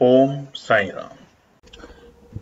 ओम साई राम।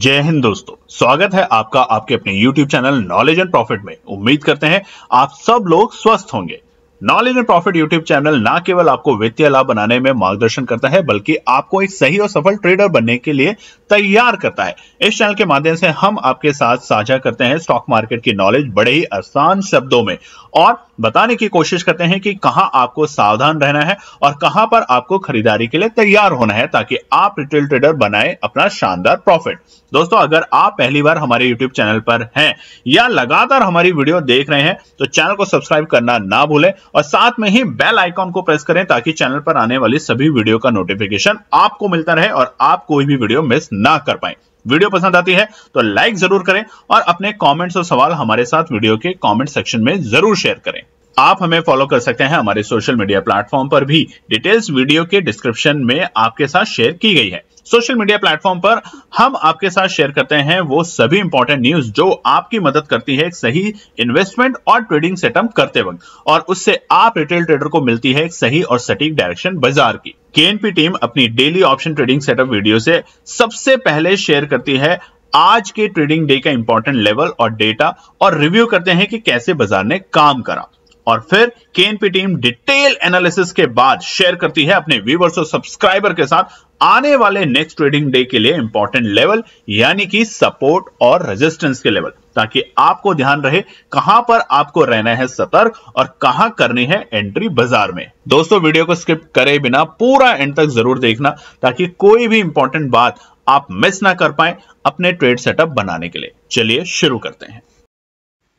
जय हिंद दोस्तों, स्वागत है आपका आपके अपने YouTube channel knowledge and profit में। उम्मीद करते हैं आप सब लोग स्वस्थ होंगे। Knowledge and profit YouTube channel ना केवल आपको वित्तीय लाभ बनाने में मार्गदर्शन करता है, बल्कि आपको एक सही और सफल ट्रेडर बनने के लिए तैयार करता है। इस चैनल के माध्यम से हम आपके साथ साझा करते हैं स्टॉक मार्केट की नॉलेज बड़े ही आसान शब्दों में और बताने की कोशिश करते हैं कि कहां आपको सावधान रहना है और कहां पर आपको खरीदारी के लिए तैयार होना है, ताकि आप रिटेल ट्रेडर बनाए अपना शानदार प्रॉफिट। दोस्तों, अगर आप पहली बार हमारे YouTube चैनल पर हैं या लगातार हमारी वीडियो देख रहे हैं तो चैनल को सब्सक्राइब करना ना भूलें और साथ में ही बेल आइकॉन को प्रेस करें, ताकि चैनल पर आने वाली सभी वीडियो का नोटिफिकेशन आपको मिलता रहे और आप कोई भी वीडियो मिस ना कर पाए। वीडियो पसंद आती है तो लाइक जरूर करें और अपने कमेंट्स और सवाल हमारे साथ वीडियो के कमेंट सेक्शन में जरूर शेयर करें। आप हमें फॉलो कर सकते हैं हमारे सोशल मीडिया प्लेटफॉर्म पर भी, डिटेल्स वीडियो के डिस्क्रिप्शन में आपके साथ शेयर की गई है। सोशल मीडिया प्लेटफॉर्म पर हम आपके साथ शेयर करते हैं वो सभी इंपॉर्टेंट न्यूज जो आपकी मदद करती है एक सही इन्वेस्टमेंट और ट्रेडिंग सेटअप करते वक्त, और उससे आप रिटेल ट्रेडर को मिलती है एक सही और सटीक डायरेक्शन बाजार की। केएनपी टीम अपनी daily option trading setup video से सबसे पहले शेयर करती है आज के ट्रेडिंग डे का इंपॉर्टेंट लेवल और डेटा, और रिव्यू करते हैं कि कैसे बाजार ने काम करा। और फिर केएनपी टीम डिटेल एनालिसिस के बाद शेयर करती है अपने व्यूअर्स और सब्सक्राइबर के साथ आने वाले नेक्स्ट ट्रेडिंग डे के लिए इंपॉर्टेंट लेवल, यानी कि सपोर्ट और रेजिस्टेंस के लेवल, ताकि आपको ध्यान रहे कहां पर आपको रहना है सतर्क और कहां करनी है एंट्री बाजार में। दोस्तों, वीडियो को स्किप करे बिना पूरा एंड तक जरूर देखना, ताकि कोई भी इंपॉर्टेंट बात आप मिस ना कर पाए अपने ट्रेड सेटअप बनाने के लिए। चलिए शुरू करते हैं।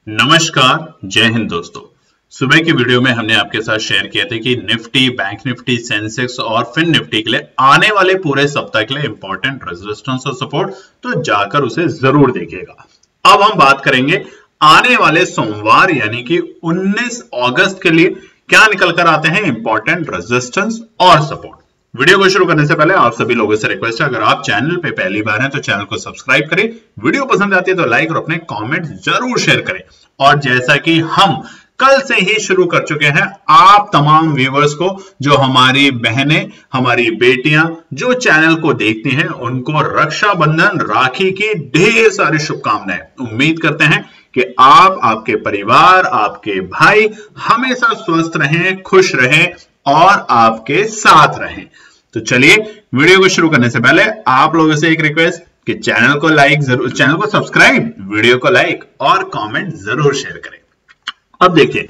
नमस्कार, जय हिंद दोस्तों। सुबह की वीडियो में हमने आपके साथ शेयर किया था कि निफ्टी, बैंक निफ्टी, सेंसेक्स और फिन निफ्टी के लिए आने वाले पूरे सप्ताह के लिए इंपॉर्टेंट रेजिस्टेंस और सपोर्ट, तो जाकर उसे जरूर देखिएगा। अब हम बात करेंगे आने वाले सोमवार यानी कि 19 अगस्त के लिए क्या निकल कर आते हैं इंपॉर्टेंट रेजिस्टेंस और सपोर्ट। वीडियो को शुरू करने से पहले आप सभी लोगों से रिक्वेस्ट है, अगर आप चैनल पे पहली बार हैं तो चैनल को सब्सक्राइब करें, वीडियो पसंद आती है तो लाइक और अपने कमेंट जरूर शेयर करें। और जैसा कि हम कल से ही शुरू कर चुके हैं, आप तमाम व्यूअर्स को, जो हमारी बहनें, हमारी बेटियां जो चैनल को देखती हैं, उनको रक्षाबंधन, राखी की ढेर सारी शुभकामनाएं। उम्मीद करते हैं कि आप, आपके परिवार, आपके भाई हमेशा स्वस्थ रहें, खुश रहें और आपके साथ रहें। तो चलिए वीडियो को शुरू करने से पहले आप लोगों से एक रिक्वेस्ट कि चैनल को लाइक जरूर, चैनल को सब्सक्राइब, वीडियो को लाइक और कमेंट जरूर शेयर करें। अब देखिए,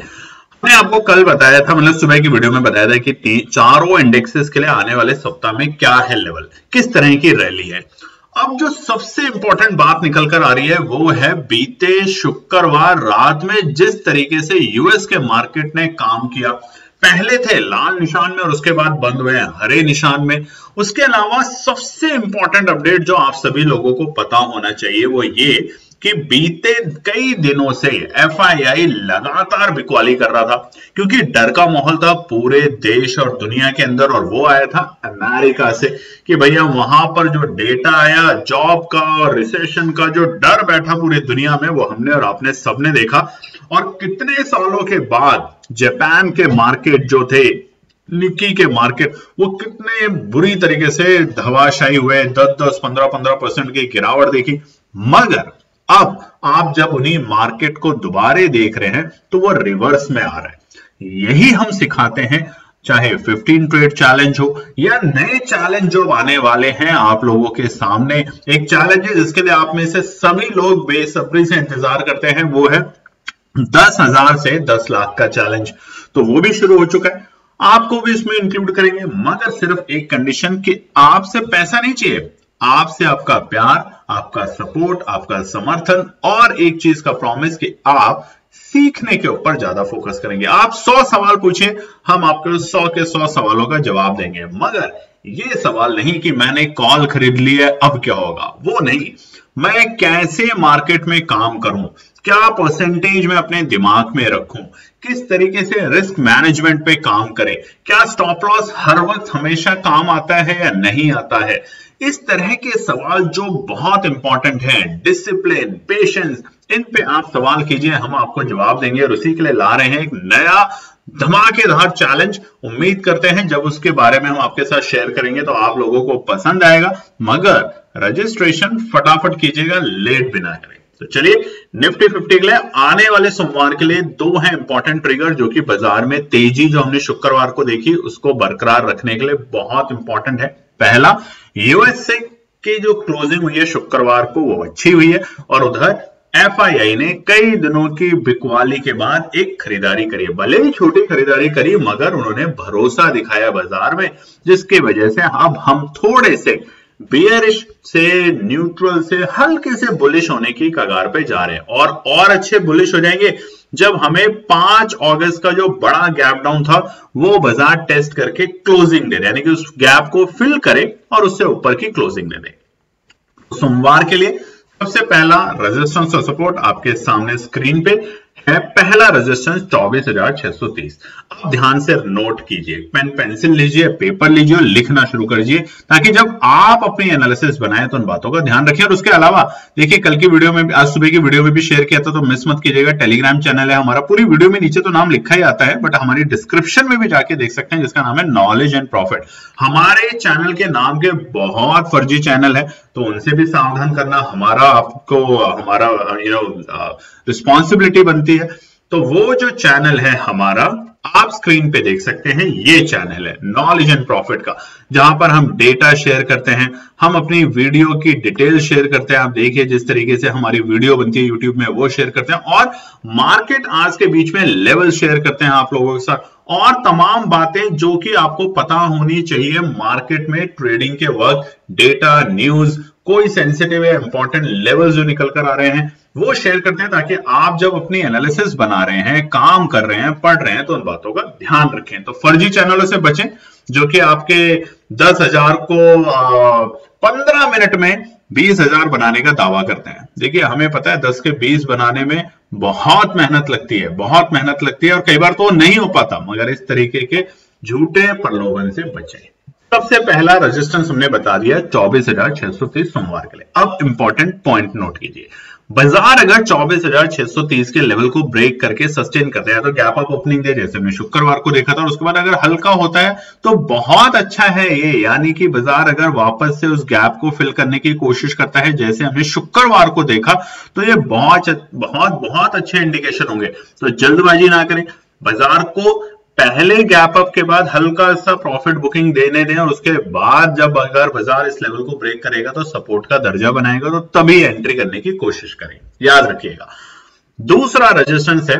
मैंने आपको कल बताया था, मतलब सुबह की वीडियो में बताया था कि चारों इंडेक्सेस के लिए आने वाले सप्ताह में क्या है लेवल, किस तरह की रैली है। अब जो सबसे इंपॉर्टेंट बात निकल कर आ रही है वो है बीते शुक्रवार रात में जिस तरीके से यूएस के मार्केट ने काम किया। पहले थे लाल निशान में और उसके बाद बंद हुए हरे निशान में। उसके अलावा सबसे इंपॉर्टेंट अपडेट जो आप सभी लोगों को पता होना चाहिए वो ये कि बीते कई दिनों से एफआईआई लगातार बिकवाली कर रहा था, क्योंकि डर का माहौल था पूरे देश और दुनिया के अंदर। और वो आया था अमेरिका से कि भैया वहां पर जो डेटा आया जॉब का और रिसेशन का, जो डर बैठा पूरी दुनिया में, वो हमने और आपने सबने देखा। और कितने सालों के बाद जापान के मार्केट जो थे, निक्की के मार्केट, वो कितने बुरी तरीके से धवाशायी हुए, 10-10, 15-15% की गिरावट देखी। मगर अब आप जब उन्हीं मार्केट को दोबारे देख रहे हैं तो वो रिवर्स में आ रहा है। यही हम सिखाते हैं, चाहे 15 ट्रेड चैलेंज हो या नए चैलेंज जो आने वाले हैं आप लोगों के सामने। एक चैलेंज है जिसके लिए आप में से सभी लोग बेसब्री से इंतजार करते हैं, वो है 10,000 से 10 लाख का चैलेंज। तो वो भी शुरू हो चुका है, आपको भी इसमें इंक्लूड करेंगे, मगर सिर्फ एक कंडीशन कि आपसे पैसा नहीं चाहिए, आपसे आपका प्यार, आपका सपोर्ट, आपका समर्थन और एक चीज का प्रॉमिस कि आप सीखने के ऊपर ज्यादा फोकस करेंगे। आप 100 सवाल पूछिए, हम आपको 100 के 100 सवालों का जवाब देंगे, मगर ये सवाल नहीं कि मैंने कॉल खरीद ली है अब क्या होगा, वो नहीं। मैं कैसे मार्केट में काम करूं, क्या परसेंटेज में अपने दिमाग में रखूं, किस तरीके से रिस्क मैनेजमेंट पे काम करें, क्या स्टॉप लॉस हर वक्त हमेशा काम आता है या नहीं आता है, इस तरह के सवाल जो बहुत इंपॉर्टेंट हैं, डिसिप्लिन, पेशेंस, इन पे आप सवाल कीजिए, हम आपको जवाब देंगे। और उसी के लिए ला रहे हैं एक नया धमाकेदार चैलेंज। उम्मीद करते हैं जब उसके बारे में हम आपके साथ शेयर करेंगे तो आप लोगों को पसंद आएगा, मगर रजिस्ट्रेशन फटाफट कीजिएगा, लेट भी ना करें। तो चलिए निफ्टी 50 के लिए आने वाले सोमवार के लिए दो हैं इंपॉर्टेंट ट्रिगर, जो कि बाजार में तेजी जो हमने शुक्रवार को देखी उसको बरकरार रखने के लिए बहुत इंपॉर्टेंट है। पहला, यूएसए की जो क्लोजिंग हुई है शुक्रवार को वो अच्छी हुई है, और उधर एफआईआई ने कई दिनों की बिकवाली के बाद एक खरीदारी करी, भले ही छोटी खरीदारी करी मगर उन्होंने भरोसा दिखाया बाजार में, जिसकी वजह से अब हम थोड़े से बियरिश से न्यूट्रल से हल्के से बुलिश होने की कगार पे जा रहे हैं, और अच्छे बुलिश हो जाएंगे जब हमें 5 अगस्त का जो बड़ा गैप डाउन था वो बाजार टेस्ट करके क्लोजिंग दे दे, यानी कि उस गैप को फिल करे और उससे ऊपर की क्लोजिंग दे दे। सोमवार के लिए सबसे पहला रेजिस्टेंस और सपोर्ट आपके सामने स्क्रीन पे है। पहला रेजिस्टेंस 24,630। अब ध्यान से नोट कीजिए, पेन पेंसिल लीजिए, पेपर लीजिए और लिखना शुरू करिए, ताकि जब आप अपनी एनालिसिस बनाएं तो उन बातों का ध्यान रखिए। और उसके अलावा देखिए, कल की वीडियो में, आज सुबह की वीडियो में भी शेयर किया था, तो मिस मत कीजिएगा। टेलीग्राम चैनल है हमारा, पूरी वीडियो में नीचे तो नाम लिखा ही आता है, बट हमारी डिस्क्रिप्शन में भी जाके देख सकते हैं, जिसका नाम है नॉलेज एंड प्रॉफिट। हमारे चैनल के नाम के बहुत फर्जी चैनल है, तो उनसे भी सावधान करना हमारा रिस्पॉन्सिबिलिटी बनती है। तो वो जो चैनल है हमारा, आप स्क्रीन पे देख सकते हैं, ये चैनल है नॉलेज एंड प्रॉफिट का, जहां पर हम डेटा शेयर करते हैं, हम अपनी वीडियो की डिटेल शेयर करते हैं। आप देखिए जिस तरीके से हमारी वीडियो बनती है यूट्यूब में, वो शेयर करते हैं, और मार्केट आज के बीच में लेवल शेयर करते हैं आप लोगों के साथ, और तमाम बातें जो कि आपको पता होनी चाहिए मार्केट में ट्रेडिंग के वक्त, डेटा, न्यूज, कोई सेंसिटिव या इंपॉर्टेंट लेवल जो निकल कर आ रहे हैं वो शेयर करते हैं, ताकि आप जब अपनी एनालिसिस बना रहे हैं, काम कर रहे हैं, पढ़ रहे हैं, तो उन बातों का ध्यान रखें। तो फर्जी चैनलों से बचें जो कि आपके 10,000 को 15 मिनट में 20,000 बनाने का दावा करते हैं। देखिए, हमें पता है 10 के 20 बनाने में बहुत मेहनत लगती है, बहुत मेहनत लगती है, और कई बार तो नहीं हो पाता, मगर इस तरीके के झूठे प्रलोभन से बचें। सबसे पहला रेजिस्टेंस हमने बता दिया 24,630 सोमवार के लिए। अब इंपॉर्टेंट पॉइंट नोट कीजिए, बाजार अगर 24,630 के लेवल को ब्रेक करके सस्टेन करते हैं, तो गैप अप ओपनिंग दे, जैसे हमने शुक्रवार को देखा था, और उसके बाद अगर हल्का होता है तो बहुत अच्छा है ये, यानी कि बाजार अगर वापस से उस गैप को फिल करने की कोशिश करता है, जैसे हमने शुक्रवार को देखा, तो ये बहुत अच्छे इंडिकेशन होंगे। तो जल्दबाजी ना करें, बाजार को पहले गैप अप के बाद हल्का सा प्रॉफिट बुकिंग देने दें, और उसके बाद जब अगर बाजार इस लेवल को ब्रेक करेगा तो सपोर्ट का दर्जा बनाएगा, तो तभी एंट्री करने की कोशिश करें, याद रखिएगा। दूसरा रेजिस्टेंस है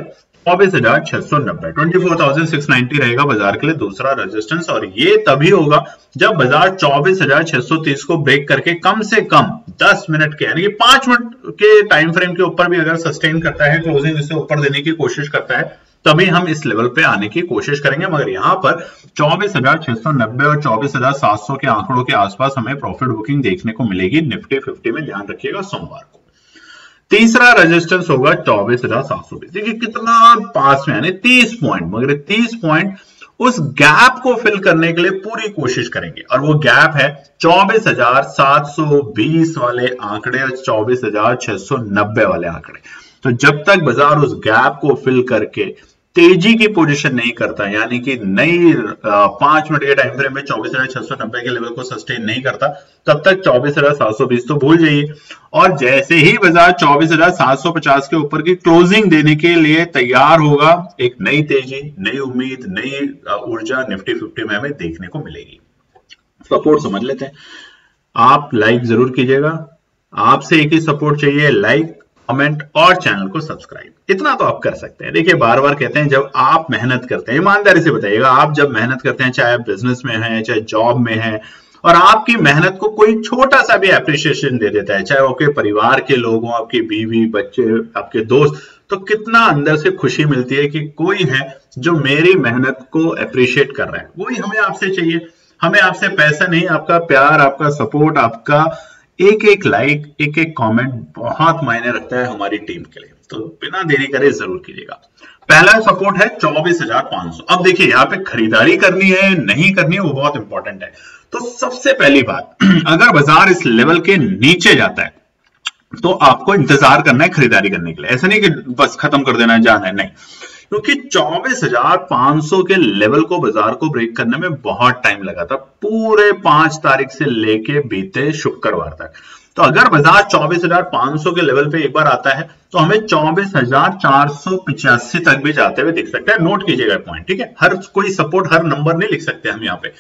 24,690, 24,690 रहेगा बाजार के लिए दूसरा रेजिस्टेंस, और ये तभी होगा जब बाजार 24,630 को ब्रेक करके कम से कम 10 मिनट के, यानी कि 5 मिनट के टाइम फ्रेम के ऊपर भी अगर सस्टेन करता है, क्लोजिंग इससे ऊपर देने की कोशिश करता है, तभी हम इस लेवल पे आने की कोशिश करेंगे। मगर यहां पर 24,690 और 24,700 के आंकड़ों के आसपास हमें प्रॉफिट बुकिंग देखने को मिलेगी निफ्टी 50 में, ध्यान रखिएगा सोमवार को। तीसरा रेजिस्टेंस होगा 24,720। देखिए कितना पास में, यानी 30 पॉइंट, मगर 30 पॉइंट उस गैप को फिल करने के लिए पूरी कोशिश करेंगे, और वो गैप है 24,720 वाले आंकड़े और 24,690 वाले आंकड़े। तो जब तक बाजार उस गैप को फिल करके तेजी की पोजीशन नहीं करता, यानी कि नई 5 मिनट के टाइम फ्रेम में 24,690 के लेवल को सस्टेन नहीं करता, तब तक 24,720 तो भूल जाइए। और जैसे ही बाजार 24,750 के ऊपर की क्लोजिंग देने के लिए तैयार होगा, एक नई तेजी, नई उम्मीद, नई ऊर्जा निफ्टी 50 में हमें देखने को मिलेगी। सपोर्ट समझ लेते हैं। आप लाइक जरूर कीजिएगा, आपसे एक ही सपोर्ट चाहिए, लाइक, कमेंट और चैनल को सब्सक्राइब। इतना तो आप कर सकते हैं। देखिए, बार बार कहते हैं, जब आप मेहनत करते हैं, ईमानदारी से बताइएगा, आप जब मेहनत करते हैं, चाहे आप बिजनेस में हैं, चाहे जॉब में हैं, और आपकी मेहनत को कोई छोटा सा भी एप्रिसिएशन दे देता है, चाहे वो आपके परिवार के लोग हों, आपकी बीवी, बच्चे, आपके दोस्त, तो कितना अंदर से खुशी मिलती है कि कोई है जो मेरी मेहनत को अप्रिशिएट कर रहा है। वही हमें आपसे चाहिए। हमें आपसे पैसा नहीं, आपका प्यार, आपका सपोर्ट, आपका एक एक लाइक, एक एक कमेंट बहुत मायने रखता है हमारी टीम के लिए। तो बिना देरी करे जरूर कीजिएगा। पहला सपोर्ट है 24,500। अब देखिए, यहाँ पे खरीदारी करनी है नहीं करनी है वो बहुत इंपॉर्टेंट है। तो सबसे पहली बात, अगर बाजार इस लेवल के नीचे जाता है तो आपको इंतजार करना है खरीदारी करने के लिए। ऐसा नहीं कि बस खत्म कर देना है, जाना है, नहीं, क्योंकि 24,500 के लेवल को बाजार को ब्रेक करने में बहुत टाइम लगा था, पूरे 5 तारीख से लेके बीते शुक्रवार तक। तो अगर बाजार 24,500 के लेवल पे एक बार आता है तो हमें 24,485 तक भी जाते हुए दिख सकता है। नोट कीजिएगा पॉइंट, ठीक है, हर कोई सपोर्ट हर नंबर नहीं लिख सकते हम यहाँ पे।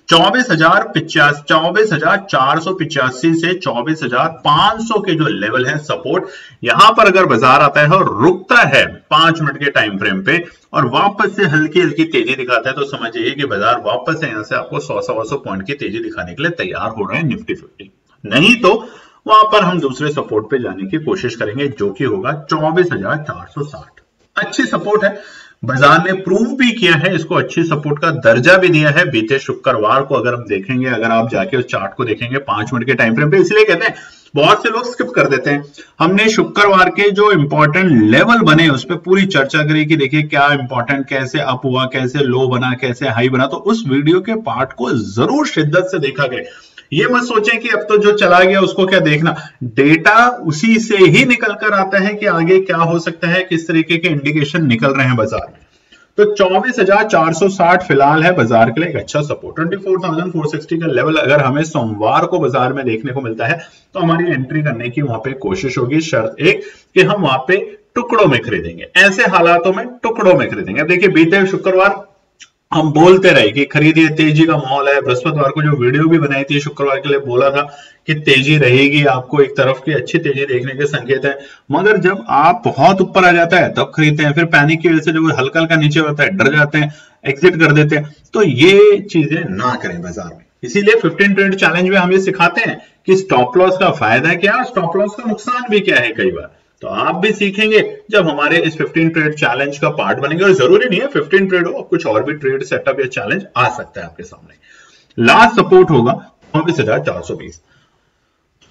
24,485 से 24,500 के जो लेवल है सपोर्ट, यहां पर अगर बाजार आता है और रुकता है 5 मिनट के टाइम फ्रेम पे और वापस से हल्की हल्की तेजी दिखाता है, तो समझिए कि बाजार वापस से यहां से आपको 100-125 पॉइंट की तेजी दिखाने के लिए तैयार हो रहे हैं निफ्टी 50। नहीं तो वहां पर हम दूसरे सपोर्ट पे जाने की कोशिश करेंगे, जो कि होगा 24,460। अच्छी सपोर्ट है, बाजार ने प्रूव भी किया है, इसको अच्छी सपोर्ट का दर्जा भी दिया है बीते शुक्रवार को। अगर हम देखेंगे, अगर आप जाके उस चार्ट को देखेंगे 5 मिनट के टाइम फ्रेम पे, इसलिए कहते हैं बहुत से लोग स्किप कर देते हैं। हमने शुक्रवार के जो इंपॉर्टेंट लेवल बने उस पर पूरी चर्चा करी कि देखिए क्या इंपॉर्टेंट, कैसे अप हुआ, कैसे लो बना, कैसे हाई बना। तो उस वीडियो के पार्ट को जरूर शिद्दत से देखा गया। ये मत सोचें कि अब तो जो चला गया उसको क्या देखना, डेटा उसी से ही निकल कर आता है कि आगे क्या हो सकता है, किस तरीके के इंडिकेशन निकल रहे हैं बाजार में। तो 24,460 फिलहाल है बाजार के लिए एक अच्छा सपोर्ट। 24,460 का लेवल अगर हमें सोमवार को बाजार में देखने को मिलता है तो हमारी एंट्री करने की वहां पे कोशिश होगी। शर्त एक कि हम वहां पे टुकड़ों में खरीदेंगे, ऐसे हालातों में टुकड़ों में खरीदेंगे। अब देखिए बीते शुक्रवार हम बोलते रहे कि खरीदिए, तेजी का माहौल है। बृहस्पतिवार को जो वीडियो भी बनाई थी शुक्रवार के लिए, बोला था कि तेजी रहेगी, आपको एक तरफ की अच्छी तेजी देखने के संकेत है। मगर जब आप बहुत ऊपर आ जाता है तब खरीदते हैं, फिर पैनिक की वजह से जब हल्का हल्का नीचे होता है डर जाते हैं, एग्जिट कर देते हैं। तो ये चीजें ना करें बाजार में। इसीलिए 15 ट्रेड चैलेंज में हम ये सिखाते हैं कि स्टॉप लॉस का फायदा क्या, स्टॉप लॉस का नुकसान भी क्या है कई बार। तो आप भी सीखेंगे जब हमारे इस 15 ट्रेड चैलेंज का पार्ट बनेंगे। और जरूरी नहीं है 15 ट्रेड हो, कुछ और भी ट्रेड सेटअप या चैलेंज आ सकता है आपके सामने। लास्ट सपोर्ट होगा 24,420।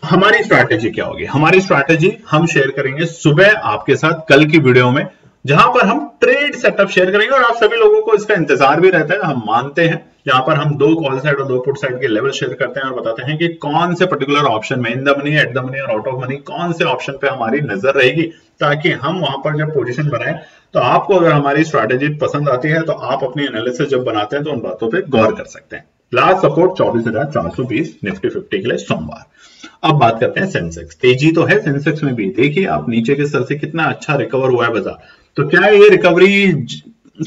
हमारी स्ट्रैटेजी क्या होगी? हमारी स्ट्रैटेजी हम शेयर करेंगे सुबह आपके साथ कल की वीडियो में, जहां पर हम ट्रेड सेटअप शेयर करेंगे। और आप सभी लोगों को इसका इंतजार भी रहता है, हम मानते हैं, जहां पर हम 2 कॉल साइड और 2 पुट साइड के लेवल शेयर करते हैं और बताते हैं कि कौन से पर्टिकुलर ऑप्शन में, in the money, at the money और आउट ऑफ मनी, कौन से ऑप्शन पे हमारी नजर रहेगी, ताकि हम वहां पर जब पोजीशन बनाए तो आपको अगर हमारी स्ट्रैटेजी पसंद आती है तो आप अपनी एनालिसिस जब बनाते हैं तो उन बातों पर गौर कर सकते हैं। लास्ट सपोर्ट 24,420 निफ्टी 50 के लिए सोमवार। अब बात करते हैं सेंसेक्स। तेजी तो है सेंसेक्स में भी, देखिए आप नीचे के स्तर से कितना अच्छा रिकवर हुआ है बाजार। तो क्या ये रिकवरी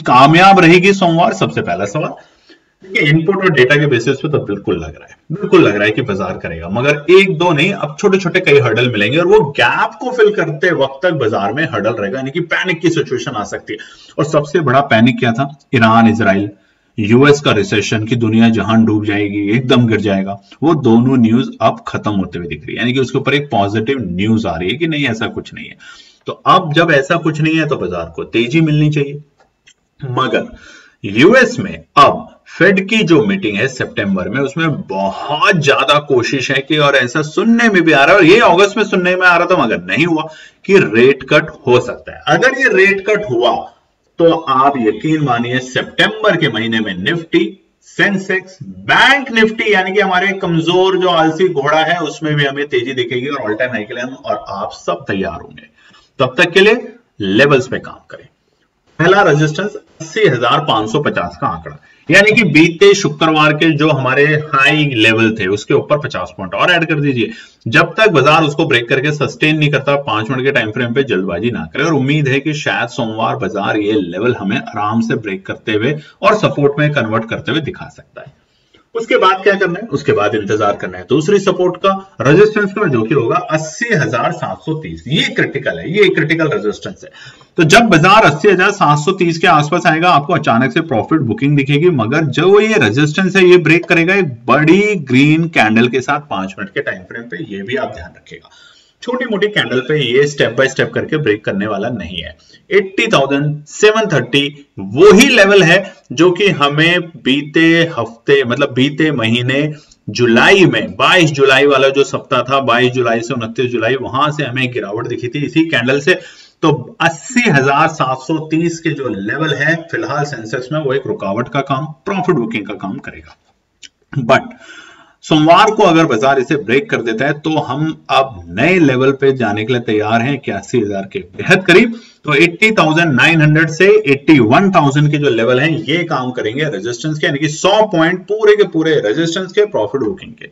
कामयाब रहेगी सोमवार? सबसे पहला सवाल। देखिए इनपुट और डेटा के बेसिस पे तो बिल्कुल लग रहा है कि बाजार करेगा, मगर 1-2 नहीं, अब छोटे छोटे कई हर्डल मिलेंगे और वो गैप को फिल करते वक्त तक बाजार में हर्डल रहेगा, यानी कि पैनिक की सिचुएशन आ सकती है। और सबसे बड़ा पैनिक क्या था? ईरान, इजराइल, यूएस का रिसेशन की दुनिया जहां डूब जाएगी, एकदम गिर जाएगा। वो दोनों न्यूज अब खत्म होते हुए दिख रही है, यानी कि उसके ऊपर एक पॉजिटिव न्यूज आ रही है कि नहीं ऐसा कुछ नहीं है। तो अब जब ऐसा कुछ नहीं है तो बाजार को तेजी मिलनी चाहिए। मगर यूएस में अब फेड की जो मीटिंग है सितंबर में, उसमें बहुत ज्यादा कोशिश है कि, और ऐसा सुनने में भी आ रहा है, और ये अगस्त में सुनने में आ रहा था मगर नहीं हुआ, कि रेट कट हो सकता है। अगर ये रेट कट हुआ तो आप यकीन मानिए सितंबर के महीने में निफ्टी, सेंसेक्स, बैंक निफ्टी, यानी कि हमारे कमजोर जो आलसी घोड़ा है, उसमें भी हमें तेजी दिखेगी और ऑल टाइम हाई के लिए हम और आप सब तैयार होंगे। तब तक के लिए लेवल्स पे काम करें। पहला रेजिस्टेंस 80,550 का आंकड़ा, यानी कि बीते शुक्रवार के जो हमारे हाई लेवल थे उसके ऊपर 50 पॉइंट और ऐड कर दीजिए। जब तक बाजार उसको ब्रेक करके सस्टेन नहीं करता, 5 मिनट के टाइम फ्रेम पे जल्दबाजी ना करें। और उम्मीद है कि शायद सोमवार बाजार ये लेवल हमें आराम से ब्रेक करते हुए और सपोर्ट में कन्वर्ट करते हुए दिखा सकता है। उसके बाद क्या करना है? उसके बाद इंतजार करना है दूसरी सपोर्ट का, रेजिस्टेंस का, जो कि होगा 80,730। ये क्रिटिकल है, ये क्रिटिकल रेजिस्टेंस है। तो जब बाजार 80,730 के आसपास आएगा, आपको अचानक से प्रॉफिट बुकिंग दिखेगी। मगर जो ये रेजिस्टेंस है ये ब्रेक करेगा एक बड़ी ग्रीन कैंडल के साथ 5 मिनट के टाइम फ्रेम पे, ये भी आप ध्यान रखिएगा। छोटी मोटी कैंडल पे ये स्टेप बाय स्टेप करके ब्रेक करने वाला नहीं है। 80,730 वही लेवल है जो कि हमें बीते हफ्ते, मतलब बीते महीने जुलाई में, 22 जुलाई वाला जो सप्ताह था, 22 जुलाई से 29 जुलाई, वहां से हमें गिरावट दिखी थी इसी कैंडल से। तो 80,730 के जो लेवल है फिलहाल सेंसेक्स में, वो एक रुकावट का काम, प्रॉफिट बुकिंग का काम करेगा। बट सोमवार को अगर बाजार इसे ब्रेक कर देता है तो हम अब नए लेवल पे जाने के लिए तैयार हैं 81,000 के बेहद करीब। तो 80,900 से 81,000 के जो लेवल हैं ये काम करेंगे रेजिस्टेंस के, यानी कि 100 पॉइंट पूरे के पूरे रेजिस्टेंस के प्रॉफिट बुकिंग के।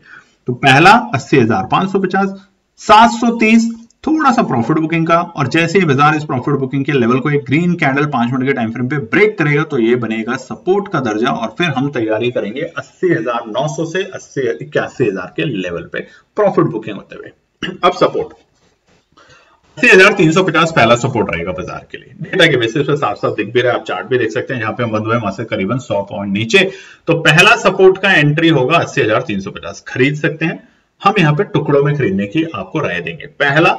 तो पहला 80,550, 730 थोड़ा सा प्रॉफिट बुकिंग का, और जैसे ही बाजार इस प्रॉफिट बुकिंग के लेवल को एक ग्रीन कैंडल 5 मिनट के टाइम फ्रेम पे ब्रेक करेगा तो ये बनेगा सपोर्ट का दर्जा, और फिर हम तैयारी करेंगे 80,900 से 81,000 के लेवल पे प्रॉफिट बुकिंग होते हुए। अब सपोर्ट 80,350 पहला सपोर्ट रहेगा बाजार के लिए। डेटा के बेसिस पे साफ साफ दिख भी रहा है, आप चार्ट भी देख सकते हैं, यहाँ पे हम बंद हुए वहां से करीबन 100 पॉइंट नीचे। तो पहला सपोर्ट का एंट्री होगा 80,350, खरीद सकते हैं। हम यहाँ पे टुकड़ों में खरीदने की आपको राय देंगे। पहला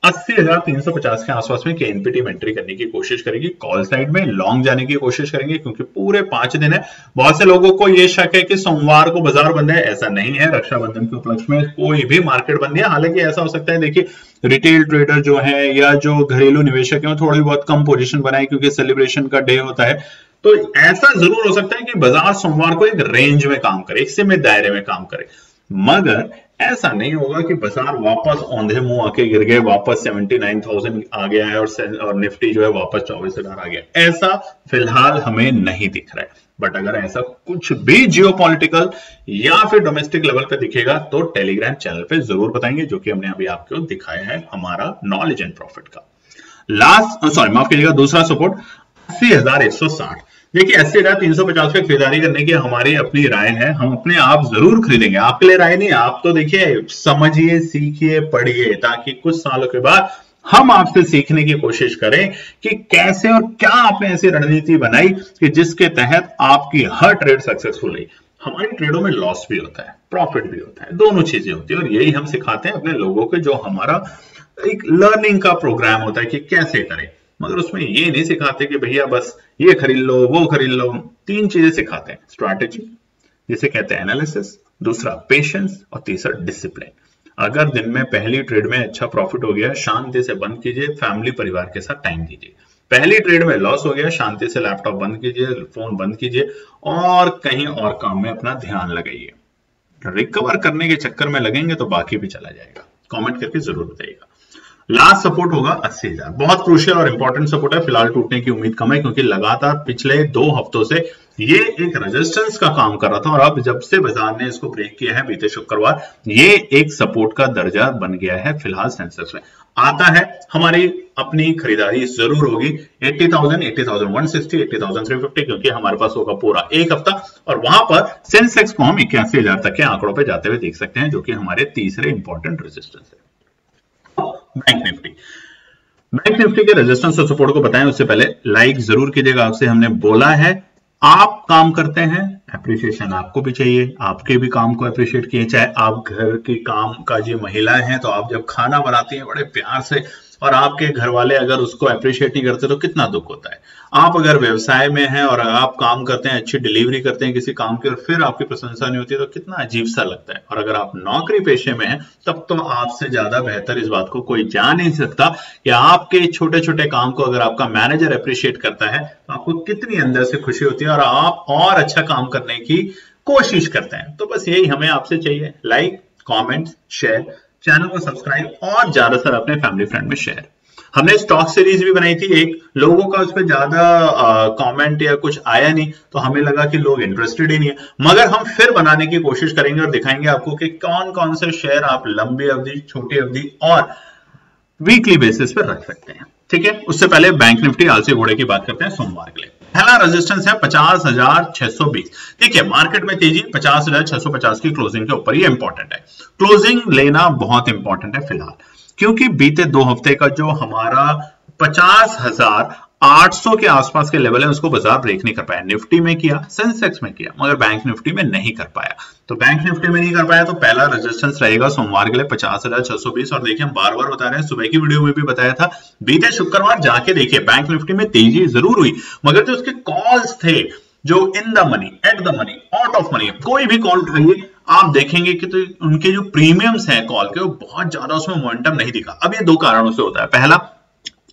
80,350 के आसपास में केएनपीटी में एंट्री करने की कोशिश करेगी, कॉल साइड में लॉन्ग जाने की कोशिश करेंगे, क्योंकि पूरे 5 दिन है। बहुत से लोगों को यह शक है कि सोमवार को बाजार बंद है, ऐसा नहीं है। रक्षाबंधन के उपलक्ष्य में कोई भी मार्केट बंद नहीं है। हालांकि ऐसा हो सकता है, देखिए रिटेल ट्रेडर जो है या जो घरेलू निवेशक है थोड़ी बहुत कम पोजीशन बनाए क्योंकि सेलिब्रेशन का डे होता है। तो ऐसा जरूर हो सकता है कि बाजार सोमवार को एक रेंज में काम करे, एक सीमित दायरे में काम करे, मगर ऐसा नहीं होगा कि बाजार वापस औंधे मुंह आके गिर गए, वापस 79,000 आ गया है और निफ्टी जो है वापस 24,000 आ गया। ऐसा फिलहाल हमें नहीं दिख रहा है। बट अगर ऐसा कुछ भी जियोपॉलिटिकल या फिर डोमेस्टिक लेवल पे दिखेगा तो टेलीग्राम चैनल पे जरूर बताएंगे, जो कि हमने अभी आपको दिखाया है हमारा नॉलेज एंड प्रॉफिट का। माफ कीजिएगा, दूसरा सपोर्ट 80,160। देखिए 80,350 पे खरीदारी करने की हमारी अपनी राय है, हम अपने आप जरूर खरीदेंगे। आपके लिए राय नहीं, आप तो देखिए समझिए, सीखिए, पढ़िए, ताकि कुछ सालों के बाद हम आपसे सीखने की कोशिश करें कि कैसे और क्या आपने ऐसी रणनीति बनाई कि जिसके तहत आपकी हर ट्रेड सक्सेसफुल रही। हमारी ट्रेडों में लॉस भी होता है, प्रॉफिट भी होता है, दोनों चीजें होती है, और यही हम सिखाते हैं अपने लोगों को, जो हमारा एक लर्निंग का प्रोग्राम होता है कि कैसे करें। मगर उसमें ये नहीं सिखाते कि भैया बस ये खरीद लो, वो खरीद लो। 3 चीजें सिखाते हैं, स्ट्रैटेजी जिसे कहते हैं एनालिसिस, दूसरा पेशेंस, और तीसरा डिसिप्लिन। अगर दिन में पहली ट्रेड में अच्छा प्रॉफिट हो गया, शांति से बंद कीजिए, फैमिली परिवार के साथ टाइम दीजिए। पहली ट्रेड में लॉस हो गया, शांति से लैपटॉप बंद कीजिए, फोन बंद कीजिए और कहीं और काम में अपना ध्यान लगाइए। रिकवर करने के चक्कर में लगेंगे तो बाकी भी चला जाएगा। कमेंट करके जरूर बताइएगा। लास्ट सपोर्ट होगा 80,000, बहुत क्रूशियल और इंपॉर्टेंट सपोर्ट है। फिलहाल टूटने की उम्मीद कम है, क्योंकि लगातार पिछले 2 हफ्तों से ये एक रेजिस्टेंस का काम कर रहा था, और अब जब से बाजार ने इसको ब्रेक किया है बीते शुक्रवार, ये एक सपोर्ट का दर्जा बन गया है। फिलहाल सेंसेक्स में आता है, हमारी अपनी खरीदारी जरूर होगी 80,000, 80,160, 80,350, क्योंकि हमारे पास होगा पूरा एक हफ्ता, और वहां पर सेंसेक्स को हम 81,000 तक के आंकड़ों पर जाते हुए देख सकते हैं, जो कि हमारे तीसरे इंपॉर्टेंट रेजिस्टेंस है। बैंक निफ्टी के रेजिस्टेंस और सपोर्ट को बताएं उससे पहले लाइक जरूर कीजिएगा। आपसे हमने बोला है, आप काम करते हैं, एप्रिसिएशन आपको भी चाहिए, आपके भी काम को एप्रिशिएट किए। चाहे आप घर की काम काजी महिलाएं हैं, तो आप जब खाना बनाती हैं बड़े प्यार से, और आपके घर वाले अगर उसको एप्रिशिएट नहीं करते तो कितना दुख होता है। आप अगर व्यवसाय में हैं और आप काम करते हैं, अच्छी डिलीवरी करते हैं किसी काम की, और फिर आपकी प्रशंसा नहीं होती तो कितना अजीब सा लगता है। और अगर आप नौकरी पेशे में हैं, तब तो आपसे ज्यादा बेहतर इस बात को कोई जान नहीं सकता कि आपके छोटे छोटे काम को अगर आपका मैनेजर एप्रिशिएट करता है तो आपको कितनी अंदर से खुशी होती है, और आप और अच्छा काम करने की कोशिश करते हैं। तो बस यही हमें आपसे चाहिए, लाइक, कॉमेंट, शेयर, चैनल को सब्सक्राइब, और ज्यादातर अपने फैमिली फ्रेंड में शेयर। हमने स्टॉक सीरीज भी बनाई थी एक, लोगों का उस पर ज्यादा कमेंट या कुछ आया नहीं, तो हमें लगा कि लोग इंटरेस्टेड ही नहीं है। मगर हम फिर बनाने की कोशिश करेंगे और दिखाएंगे आपको कि कौन कौन से शेयर आप लंबी अवधि, छोटी अवधि और वीकली बेसिस पर रख सकते हैं। ठीक है, उससे पहले बैंक निफ्टी आलसी घोड़े की बात करते हैं सोमवार के लिए। पहला रेजिस्टेंस है 50,620। देखिए मार्केट में तेजी 50,650 की क्लोजिंग के ऊपर, ये इंपॉर्टेंट है। क्लोजिंग लेना बहुत इंपॉर्टेंट है फिलहाल, क्योंकि बीते 2 हफ्ते का जो हमारा 50,800 के आसपास के लेवल है उसको बाजार ब्रेक नहीं कर पाया। निफ्टी में किया, सेंसेक्स में किया, मगर बैंक निफ्टी में नहीं कर पाया। तो बैंक निफ्टी में नहीं कर पाया तो पहला रेजिस्टेंस रहेगा सोमवार के लिए 50,620। और देखिए हम बार बार बता रहे हैं, सुबह की वीडियो में भी बताया था, बीते शुक्रवार जाके देखिए बैंक निफ्टी में तेजी जरूर हुई, मगर जो उसके कॉल्स थे, जो in the money, at the money, out of money, कोई भी कॉल उठाइए आप देखेंगे कि तो उनके जो प्रीमियम्स हैं कॉल के, वो बहुत ज्यादा उसमें मोमेंटम नहीं दिखा। अब ये 2 कारणों से होता है। पहला,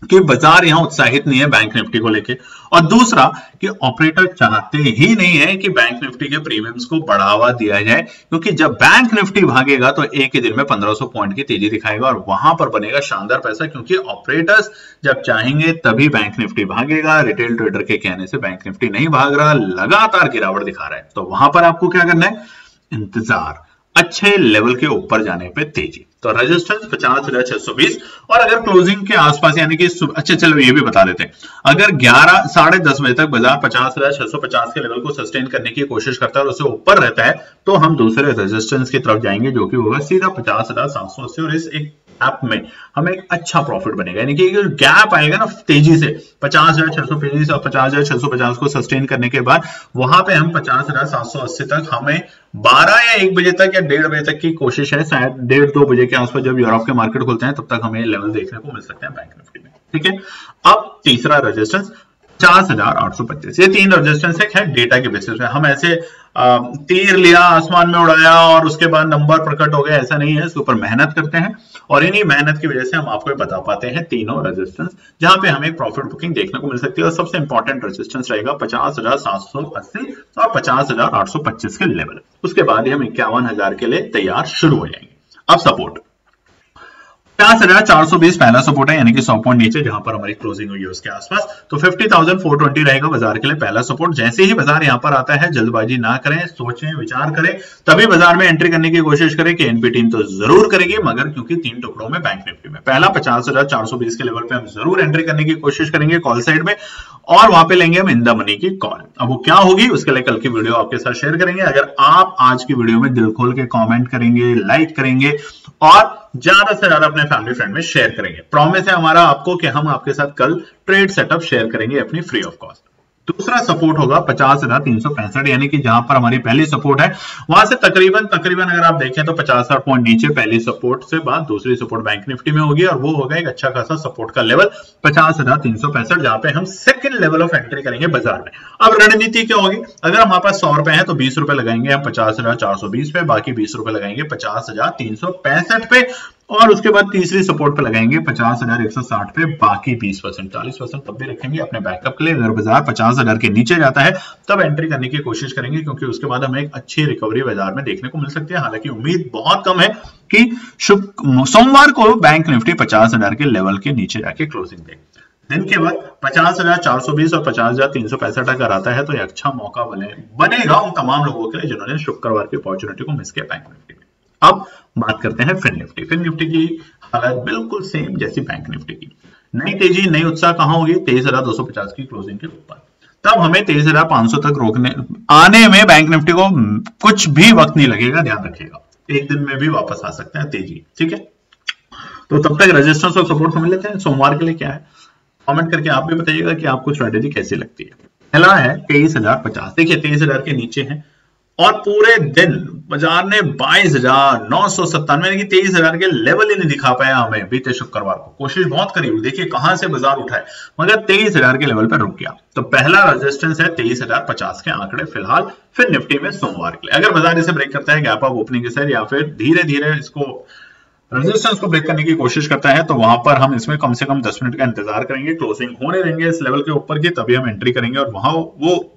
कि बाजार यहां उत्साहित नहीं है बैंक निफ्टी को लेके, और दूसरा कि ऑपरेटर चाहते ही नहीं है कि बैंक निफ्टी के प्रीमियम्स को बढ़ावा दिया जाए, क्योंकि जब बैंक निफ्टी भागेगा तो एक ही दिन में 1500 पॉइंट की तेजी दिखाएगा और वहां पर बनेगा शानदार पैसा, क्योंकि ऑपरेटर्स जब चाहेंगे तभी बैंक निफ्टी भागेगा। रिटेल ट्रेडर के कहने से बैंक निफ्टी नहीं भाग रहा, लगातार गिरावट दिखा रहा है, तो वहां पर आपको क्या करना है, इंतजार, अच्छे लेवल के ऊपर जाने पे तेजी। तो रेजिस्टेंस 50,620, और अगर क्लोजिंग के आसपास यानी कि अच्छा चलो ये भी बता देते हैं, अगर 11 साढ़े 10 बजे तक बाजार 50,650 के लेवल को सस्टेन करने की कोशिश करता है और उससे ऊपर रहता है तो हम दूसरे रेजिस्टेंस की तरफ जाएंगे जो कि होगा सीधा 50,780, और इस एक गैप में हमें एक अच्छा प्रॉफिट बनेगा, यानी कि गैप आएगा ना तेजी से 50,620 और 50,650 को सस्टेन करने के बाद वहां पे हम 50,780 तक, हमें 12 या 1 बजे तक या 1:30 बजे तक की कोशिश है, शायद 1:30-2 बजे के आसपास जब यूरोप के मार्केट खुलते हैं तब तक हमें लेवल देखने को मिल सकते हैं बैंक निफ्टी में। ठीक है, अब तीसरा रेजिस्टेंस 50,825, ये 3 रेजिस्टेंस है डेटा के बेसिस पे। हम ऐसे तीर लिया, आसमान में उड़ाया और उसके बाद नंबर प्रकट हो गया, ऐसा नहीं है, इसके ऊपर मेहनत करते हैं और इन्हीं मेहनत की वजह से हम आपको बता पाते हैं तीनों रेजिस्टेंस जहां पे हमें प्रॉफिट बुकिंग देखने को मिल सकती है। और सबसे इंपॉर्टेंट रेजिस्टेंस रहेगा 50,780 और 50,825 के लेवल। उसके बाद ही हम 51,000 के लिए तैयार शुरू हो जाएंगे। अब सपोर्ट 50,420 पहला सपोर्ट है, यानी कि 100 पॉइंट नीचे जहां पर हमारी क्लोजिंग हुई है उसके आसपास, तो 50,420 रहेगा बाजार के लिए पहला सपोर्ट। जैसे ही बाजार यहां पर आता है जल्दबाजी ना करें, सोचें, विचार करें, तभी बाजार में एंट्री करने की कोशिश करें कि एनपी टीम तो जरूर करेगी, मगर क्योंकि 3 टुकड़ों में बैंक निफ्टी में पहला 50,420 के लेवल पे हम जरूर एंट्री करने की कोशिश करेंगे कॉल साइड में, और वहां पे लेंगे हम इन द मनी की कॉल। अब वो क्या होगी उसके लिए कल की वीडियो आपके साथ शेयर करेंगे। अगर आप आज की वीडियो में दिल खोल के कमेंट करेंगे, लाइक करेंगे और ज्यादा से ज्यादा अपने फैमिली फ्रेंड में शेयर करेंगे, प्रॉमिस है हमारा आपको कि हम आपके साथ कल ट्रेड सेटअप शेयर करेंगे अपनी फ्री ऑफ कॉस्ट। दूसरा सपोर्ट होगा 50,365, यानी कि जहां पर हमारी पहली सपोर्ट है वहां से तकरीबन अगर आप देखें तो 50 पॉइंट नीचे पहली सपोर्ट से बाद दूसरी सपोर्ट बैंक निफ्टी में होगी, और वो होगा एक अच्छा खासा सपोर्ट का लेवल 50,365, जहां पे हम सेकंड लेवल ऑफ एंट्री करेंगे बाजार में। अब रणनीति क्या होगी, अगर हमारे पास 100 रुपए है तो 20 रुपए लगाएंगे हम 50,420 पे, बाकी 20 रुपए लगाएंगे 50,365 पे, और उसके बाद तीसरी सपोर्ट पे लगाएंगे 50,160 पे, बाकी 20% 40% तब भी रखेंगे अपने बैकअप के लिए। अगर बाजार 50,000 के नीचे जाता है तब एंट्री करने की कोशिश करेंगे, क्योंकि उसके बाद हमें एक अच्छी रिकवरी बाजार में देखने को मिल सकती है। हालांकि उम्मीद बहुत कम है कि सोमवार को बैंक निफ्टी 50,000 के लेवल के नीचे जाके क्लोजिंग दे। दिन के बाद 50,420 और 50,365 अगर आता है तो एक अच्छा मौका बनेगा उन तमाम लोगों के लिए जिन्होंने शुक्रवार की अपॉर्चुनिटी को मिस किया बैंक निफ्टी में। अब बात करते हैं फिन निफ्टी। फिन निफ्टी की हालत बिल्कुल सेम जैसी बैंक निफ्टी की। नई तेजी, नई उत्साह कहां होगी, 23,250 की क्लोजिंग के ऊपर। तब हमें 23,500 तक आने में बैंक निफ्टी को कुछ भी वक्त नहीं लगेगा, ध्यान रखिएगा, एक दिन में भी वापस आ सकते हैं तेजी। ठीक है, तो तब तक रेजिस्टेंस और सपोर्ट समझ लेते हैं। सोमवार के लिए क्या है, कमेंट करके आप भी बताइएगा कि आपको स्ट्रेटेजी कैसी लगती है। पहला है 23,050, देखिए 23,000 के नीचे है और पूरे दिन बाजार ने 22,997 यानी कि 23,000 के लेवल ही नहीं दिखा पाया हमें बीते शुक्रवार को। कोशिश बहुत करी, देखिए कहां से बाजार उठाए, मगर 23,000 के लेवल पर रुक गया। तो पहला रेजिस्टेंस है 23,050 के आंकड़े फिलहाल फिर निफ्टी में सोमवार के लिए। अगर बाजार इसे ब्रेक करता है गैप अप ओपनिंग के साथ या फिर धीरे धीरे इसको रेजिस्टेंस को ब्रेक करने की कोशिश करता है तो वहां पर हम इसमें कम से कम 10 मिनट का इंतजार करेंगे, क्लोजिंग होने देंगे इस लेवल के ऊपर की, तभी हम एंट्री करेंगे और वहां वो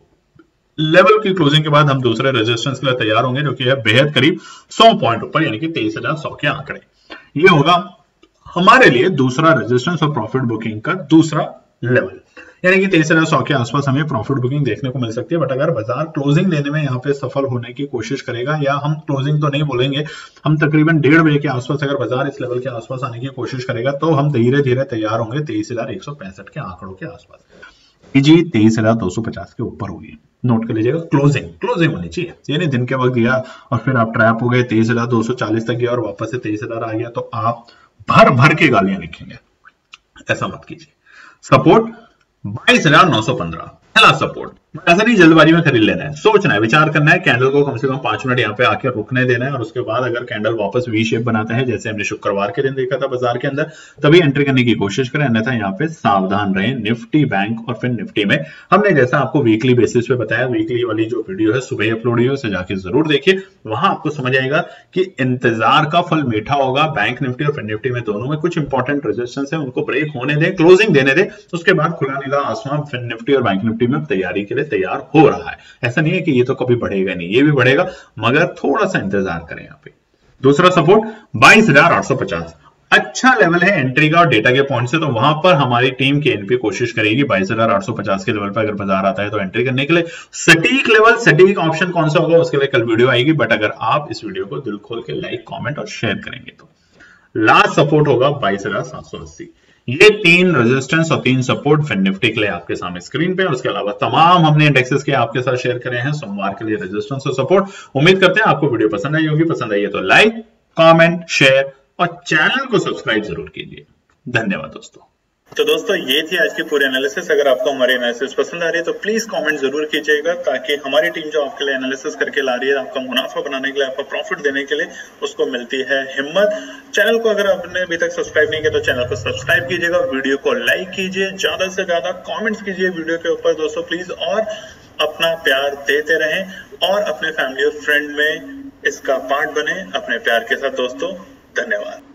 लेवल की क्लोजिंग के बाद हम दूसरे रेजिस्टेंस के लिए तैयार होंगे जो कि है बेहद करीब 100 पॉइंट ऊपर, यानी कि 23,100 के आंकड़े। ये होगा हमारे लिए दूसरा रेजिस्टेंस और प्रॉफिट बुकिंग का दूसरा लेवल, यानी कि 23,100 के आसपास हमें प्रॉफिट बुकिंग देखने को मिल सकती है। बट अगर बाजार क्लोजिंग देने में यहाँ पे सफल होने की कोशिश करेगा, या हम क्लोजिंग तो नहीं बोलेंगे, हम तकरीबन 1:30 बजे के आसपास अगर बाजार इस लेवल के आसपास आने की कोशिश करेगा तो हम धीरे धीरे तैयार होंगे 23,165 के आंकड़ों के आसपास। जी 23,250 के ऊपर होगी, नोट कर लीजिएगा। क्लोजिंग होनी चाहिए, यानी दिन के वक्त गया और फिर आप ट्रैप हो गए 23,240 तक गया और वापस से 23,000 आ गया तो आप भर भर के गालियां लिखेंगे, ऐसा मत कीजिए। सपोर्ट 22,915, पहला सपोर्ट, ऐसा नहीं जल्दबाजी में खरीद लेना है, सोचना है, विचार करना है, कैंडल को कम से कम 5 मिनट यहाँ पे आके रुकने देना है और उसके बाद अगर कैंडल वापस वी शेप बनाता है जैसे हमने शुक्रवार के दिन देखा था बाजार के अंदर, तभी एंट्री करने की कोशिश करें, अन्यथा यहाँ पे सावधान रहें। निफ्टी, बैंक और फिर निफ्टी में हमने जैसा आपको वीकली बेसिस पे बताया, वीकली वाली जो वीडियो है सुबह अपलोड हुई है, उसे जाके जरूर देखिए, वहां आपको समझ आएगा कि इंतजार का फल मीठा होगा। बैंक निफ्टी और फिर निफ्टी में दोनों में कुछ इंपॉर्टेंट रेजिस्टेंस है, उनको ब्रेक होने दें, क्लोजिंग देने दें, उसके बाद खुला नीला आसमान फिर निफ्टी और बैंक निफ्टी में तैयारी के लिए तैयार हो रहा है। ऐसा नहीं है कि ये तो कभी बढ़ेगा नहीं, ये भी बढ़ेगा, मगर थोड़ा सा इंतजार करें यहाँ पे। दूसरा सपोर्ट 22,850, अच्छा लेवल है एंट्री का और डेटा के पॉइंट से, तो वहां पर हमारी टीम के एनपी कोशिश करेगी 22,850 के लेवल पर अगर बाजार आता है तो एंट्री करने के लिए। सटीक लेवल, सटीक ऑप्शन कौन सा होगा उसके लिए कल वीडियो आएगी, बट अगर आप इस वीडियो को दिल खोल के लाइक, कमेंट और शेयर करेंगे तो। लास्ट सपोर्ट होगा 22,780। ये 3 रेजिस्टेंस और 3 सपोर्ट फिर निफ्टी के लिए आपके सामने स्क्रीन पे, और उसके अलावा तमाम हमने इंडेक्सेस के आपके साथ शेयर करे हैं सोमवार के लिए रेजिस्टेंस और सपोर्ट। उम्मीद करते हैं आपको वीडियो पसंद आई होगी, पसंद आई है तो लाइक, कमेंट, शेयर और चैनल को सब्सक्राइब जरूर कीजिए। धन्यवाद दोस्तों। तो दोस्तों ये थी आज की पूरी एनालिसिस। अगर आपको हमारी एनालिसिस पसंद आ रही है तो प्लीज कमेंट जरूर कीजिएगा, ताकि हमारी टीम जो आपके लिए एनालिसिस करके ला रही है, आपका मुनाफा बनाने के लिए, आपका प्रॉफिट देने के लिए, उसको मिलती है हिम्मत। चैनल को अगर आपने अभी तक सब्सक्राइब नहीं किया तो चैनल को सब्सक्राइब कीजिएगा, वीडियो को लाइक कीजिए, ज्यादा से ज्यादा कॉमेंट्स कीजिए वीडियो के ऊपर दोस्तों प्लीज, और अपना प्यार देते रहें और अपने फैमिली और फ्रेंड में इसका पार्ट बने अपने प्यार के साथ दोस्तों। धन्यवाद।